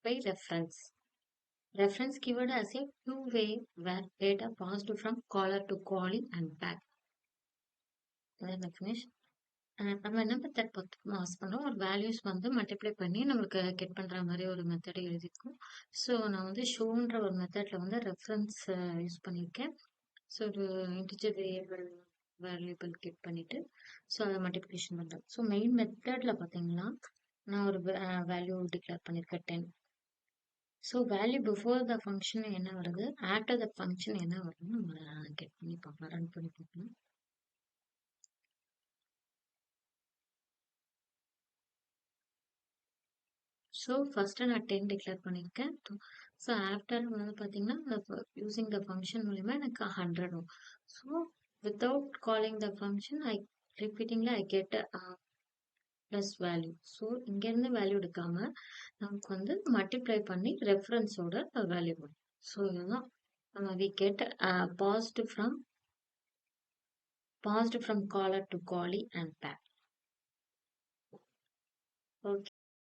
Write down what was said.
by reference. Reference keyword as a two-way where data passed from caller to callee and back. Then finish. நம்ம என்ன method pass பண்ணோம், ஒரு values வந்து multiply பண்ணி நம்மளுக்கு get பண்ற மாதிரி ஒரு மெத்தட் எழுதியிருக்கோம். ஸோ நான் வந்து ஷோன்ற ஒரு மெத்தட்ல வந்து ரெஃபரன்ஸ் யூஸ் பண்ணியிருக்கேன். ஸோ ஒரு இன்டிஜர் வேரியபிள் கெட் பண்ணிட்டு ஸோ அதை மல்டிப்ளிகேஷன் பண்றேன். ஸோ மெயின் மெத்தட்ல பார்த்தீங்கன்னா நான் ஒரு வேல்யூ டிக்ளேர் பண்ணியிருக்கேன் 10. So value before the function என்ன வருது, ஆஃப்டர் த ஃபங்க்ஷன் என்ன வருதுன்னு நம்ம கெட் பண்ணி பார்க்கலாம், ரன் பண்ணி பார்க்கலாம். ஸோ ஃபர்ஸ்ட் நான் 10 டிக்ளேர் பண்ணியிருக்கேன். ஸோ ஆஃப்டர் வந்து பார்த்தீங்கன்னா யூசிங் த ஃபங்க்ஷன் மூலிமா எனக்கு 100 வரும். So without calling the function ரிப்பீட்டிங்ல I get plus value. So இங்கேருந்து வேல்யூ எடுக்காம நமக்கு வந்து மல்டிப்ளை பண்ணி ரெஃபரன்ஸோட வேல்யூ வரும். ஸோ இதுதான் நம்ம we get passed from caller to callee and back. Okay.